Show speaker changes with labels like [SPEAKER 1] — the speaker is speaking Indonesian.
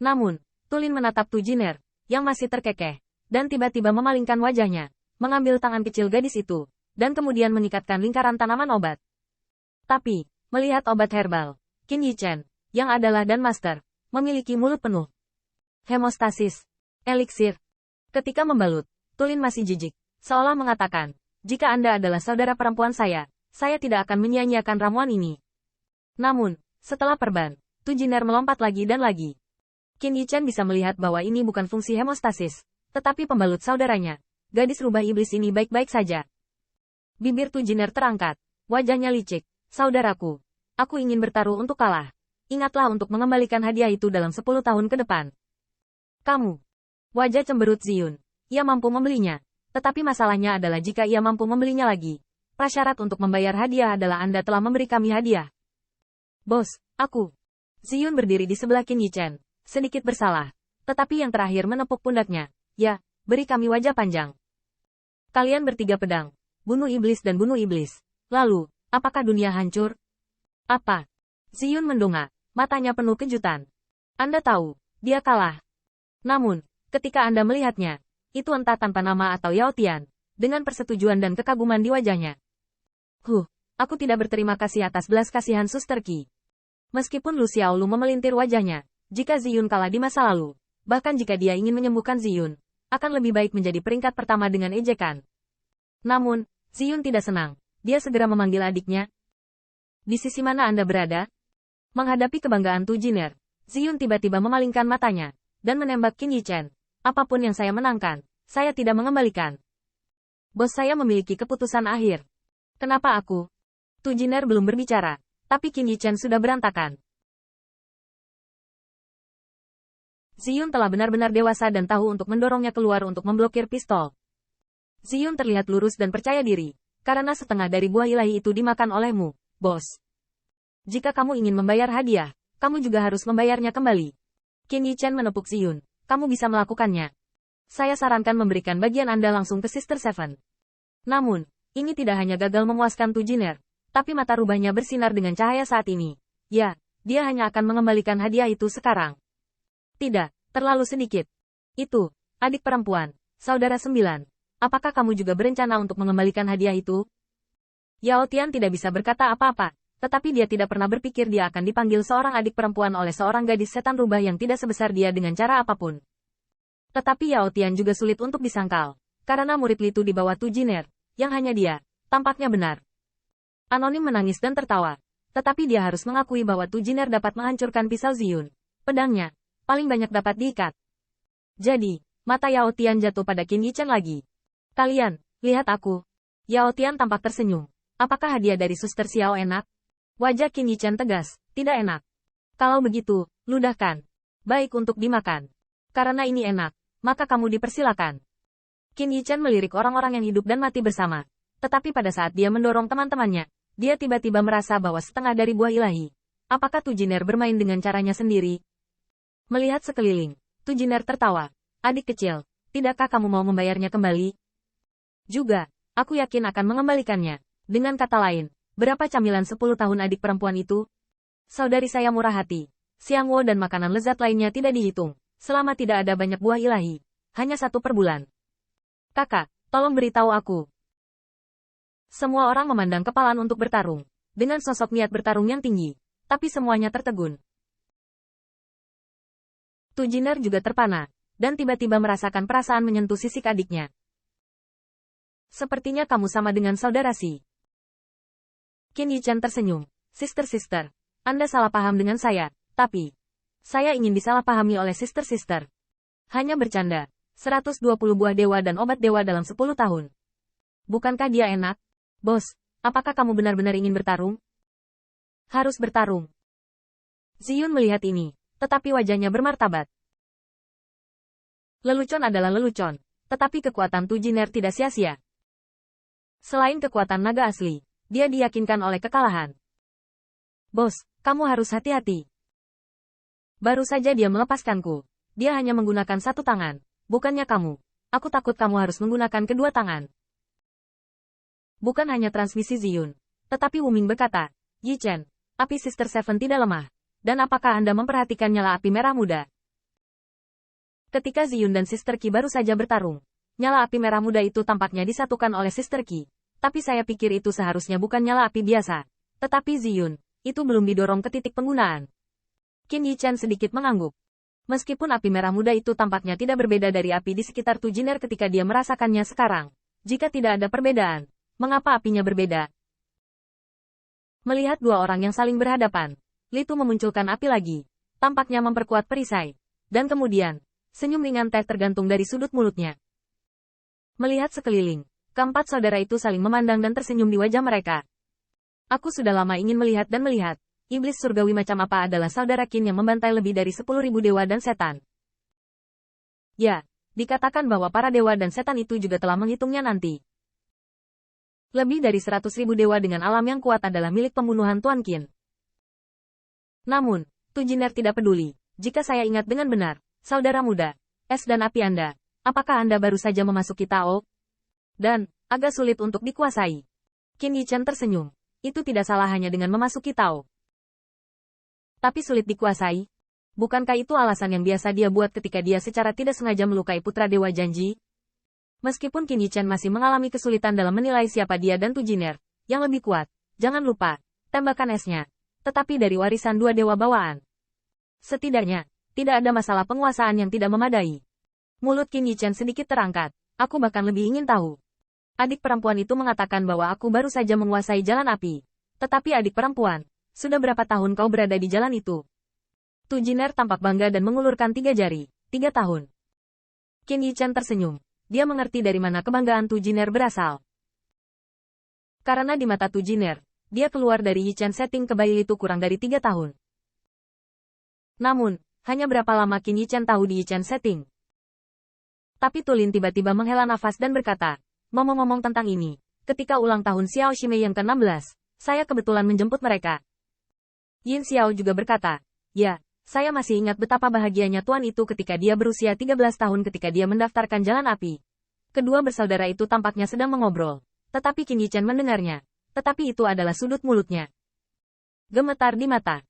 [SPEAKER 1] Namun, Tulin menatap Tu Jiner, yang masih terkekeh, dan tiba-tiba memalingkan wajahnya, mengambil tangan kecil gadis itu, dan kemudian mengikatkan lingkaran tanaman obat. Tapi, melihat obat herbal, Qin Yichen, yang adalah Dan Master, memiliki mulut penuh hemostasis, eliksir. Ketika membalut, Tulin masih jijik, seolah mengatakan, jika Anda adalah saudara perempuan saya tidak akan menyia-nyiakan ramuan ini. Namun, setelah perban, Tu Jiner melompat lagi dan lagi. Qin Yichen bisa melihat bahwa ini bukan fungsi hemostasis, tetapi pembalut saudaranya. Gadis rubah iblis ini baik-baik saja. Bibir Tu Jiner terangkat, wajahnya licik. Saudaraku, aku ingin bertaruh untuk kalah. Ingatlah untuk mengembalikan hadiah itu dalam 10 tahun ke depan. Kamu. Wajah cemberut Ziyun. Ia mampu membelinya. Tetapi masalahnya adalah jika ia mampu membelinya lagi. Prasyarat untuk membayar hadiah adalah Anda telah memberi kami hadiah. Bos, aku. Ziyun berdiri di sebelah Qin Yichen. Sedikit bersalah, tetapi yang terakhir menepuk pundaknya. Ya, beri kami wajah panjang. Kalian bertiga pedang, bunuh iblis dan bunuh iblis. Lalu, apakah dunia hancur? Apa? Ziyun mendongak, matanya penuh kejutan. Anda tahu, dia kalah. Namun, ketika Anda melihatnya, itu entah tanpa nama atau Yao Tian, dengan persetujuan dan kekaguman di wajahnya. Aku tidak berterima kasih atas belas kasihan Suster Qi. Meskipun Lu Xiaolu memelintir wajahnya, jika Ziyun kalah di masa lalu, bahkan jika dia ingin menyembuhkan Ziyun, akan lebih baik menjadi peringkat pertama dengan ejekan. Namun, Ziyun tidak senang. Dia segera memanggil adiknya. Di sisi mana Anda berada? Menghadapi kebanggaan Tu Jiner, Ziyun tiba-tiba memalingkan matanya, dan menembak Qin Yichen. Apapun yang saya menangkan, saya tidak mengembalikan. Bos saya memiliki keputusan akhir. Kenapa aku? Tu Jiner belum berbicara, tapi Qin Yichen sudah berantakan. Ziyun telah benar-benar dewasa dan tahu untuk mendorongnya keluar untuk memblokir pistol. Ziyun terlihat lurus dan percaya diri, karena setengah dari buah ilahi itu dimakan olehmu, bos. Jika kamu ingin membayar hadiah, kamu juga harus membayarnya kembali. Qin Yichen menepuk Ziyun, kamu bisa melakukannya. Saya sarankan memberikan bagian Anda langsung ke Sister Seven. Namun, ini tidak hanya gagal memuaskan Tu Jiner, tapi mata rubahnya bersinar dengan cahaya saat ini. Ya, dia hanya akan mengembalikan hadiah itu sekarang. Tidak, terlalu sedikit. Itu, adik perempuan, saudara 9. Apakah kamu juga berencana untuk mengembalikan hadiah itu? Yao Tian tidak bisa berkata apa-apa, tetapi dia tidak pernah berpikir dia akan dipanggil seorang adik perempuan oleh seorang gadis setan rubah yang tidak sebesar dia dengan cara apapun. Tetapi Yao Tian juga sulit untuk disangkal, karena murid Litu di bawah Tu Jiner, yang hanya dia, tampaknya benar. Anonim menangis dan tertawa, tetapi dia harus mengakui bahwa Tu Jiner dapat menghancurkan pisau Ziyun. Pedangnya paling banyak dapat diikat. Jadi, mata Yao Tian jatuh pada Qin Yichen lagi. Kalian, lihat aku. Yao Tian tampak tersenyum. Apakah hadiah dari Suster Xiao enak? Wajah Qin Yichen tegas, tidak enak. Kalau begitu, ludahkan. Baik untuk dimakan. Karena ini enak, maka kamu dipersilakan. Qin Yichen melirik orang-orang yang hidup dan mati bersama. Tetapi pada saat dia mendorong teman-temannya, dia tiba-tiba merasa bahwa setengah dari buah ilahi. Apakah Tu Jiner bermain dengan caranya sendiri? Melihat sekeliling, Tu Jiner tertawa. Adik kecil, tidakkah kamu mau membayarnya kembali? Juga, aku yakin akan mengembalikannya. Dengan kata lain, berapa camilan 10 tahun adik perempuan itu? Saudari saya murah hati. Siang Wo dan makanan lezat lainnya tidak dihitung, selama tidak ada banyak buah ilahi. Hanya 1 per bulan. Kakak, tolong beritahu aku. Semua orang memandang kepalan untuk bertarung, dengan sosok niat bertarung yang tinggi, tapi semuanya tertegun. Tu Jiner juga terpana, dan tiba-tiba merasakan perasaan menyentuh sisik adiknya. Sepertinya kamu sama dengan saudara Si. Qin Yichen tersenyum. Sister, Anda salah paham dengan saya, tapi saya ingin disalahpahami oleh Sister. Hanya bercanda. 120 buah dewa dan obat dewa dalam 10 tahun. Bukankah dia enak? Bos, apakah kamu benar-benar ingin bertarung? Harus bertarung. Ziyun melihat ini, tetapi wajahnya bermartabat. Lelucon adalah lelucon, tetapi kekuatan Tu Jiner tidak sia-sia. Selain kekuatan naga asli, dia diyakinkan oleh kekalahan. Bos, kamu harus hati-hati. Baru saja dia melepaskanku. Dia hanya menggunakan 1 tangan, bukannya kamu. Aku takut kamu harus menggunakan kedua tangan. Bukan hanya transmisi Ziyun, tetapi Wuming berkata, Yichen, api Sister Seven tidak lemah. Dan apakah Anda memperhatikan nyala api merah muda? Ketika Ziyun dan Sister Qi baru saja bertarung, nyala api merah muda itu tampaknya disatukan oleh Sister Qi. Tapi saya pikir itu seharusnya bukan nyala api biasa. Tetapi Ziyun, itu belum didorong ke titik penggunaan. Qin Yichen sedikit mengangguk. Meskipun api merah muda itu tampaknya tidak berbeda dari api di sekitar Tujiner ketika dia merasakannya sekarang. Jika tidak ada perbedaan, mengapa apinya berbeda? Melihat dua orang yang saling berhadapan, Li Tu memunculkan api lagi. Tampaknya memperkuat perisai. Dan kemudian, senyum ringan teh tergantung dari sudut mulutnya. Melihat sekeliling, keempat saudara itu saling memandang dan tersenyum di wajah mereka. Aku sudah lama ingin melihat dan melihat, iblis surgawi macam apa adalah saudara Qin yang membantai lebih dari 10.000 dewa dan setan. Ya, dikatakan bahwa para dewa dan setan itu juga telah menghitungnya nanti. Lebih dari 100.000 dewa dengan alam yang kuat adalah milik pembunuhan Tuan Qin. Namun, Tujiner tidak peduli. Jika saya ingat dengan benar, saudara muda, es dan api Anda, apakah Anda baru saja memasuki Tao? Dan, agak sulit untuk dikuasai. Qin Yichen tersenyum. Itu tidak salah hanya dengan memasuki Tao. Tapi sulit dikuasai? Bukankah itu alasan yang biasa dia buat ketika dia secara tidak sengaja melukai putra dewa janji? Meskipun Qin Yichen masih mengalami kesulitan dalam menilai siapa dia dan Tujiner, yang lebih kuat, jangan lupa, tembakan esnya. Tetapi dari warisan dua dewa bawaan. Setidaknya, tidak ada masalah penguasaan yang tidak memadai. Mulut Qin Yichen sedikit terangkat. Aku bahkan lebih ingin tahu. Adik perempuan itu mengatakan bahwa aku baru saja menguasai jalan api. Tetapi adik perempuan, sudah berapa tahun kau berada di jalan itu? Tujiner tampak bangga dan mengulurkan 3 jari. 3 tahun. Qin Yichen tersenyum. Dia mengerti dari mana kebanggaan Tujiner berasal. Karena di mata Tujiner, dia keluar dari Yichen setting ke bayi itu kurang dari 3 tahun. Namun, hanya berapa lama Qin Yichen tahu di Yichen setting? Tapi Tulin tiba-tiba menghela nafas dan berkata, ngomong-ngomong tentang ini, ketika ulang tahun Xiao Shimei yang ke-16, saya kebetulan menjemput mereka. Yin Xiao juga berkata, ya, saya masih ingat betapa bahagianya tuan itu ketika dia berusia 13 tahun ketika dia mendaftarkan jalan api. Kedua bersaudara itu tampaknya sedang mengobrol. Tetapi Qin Yichen mendengarnya. Tetapi itu adalah sudut mulutnya. Gemetar di mata.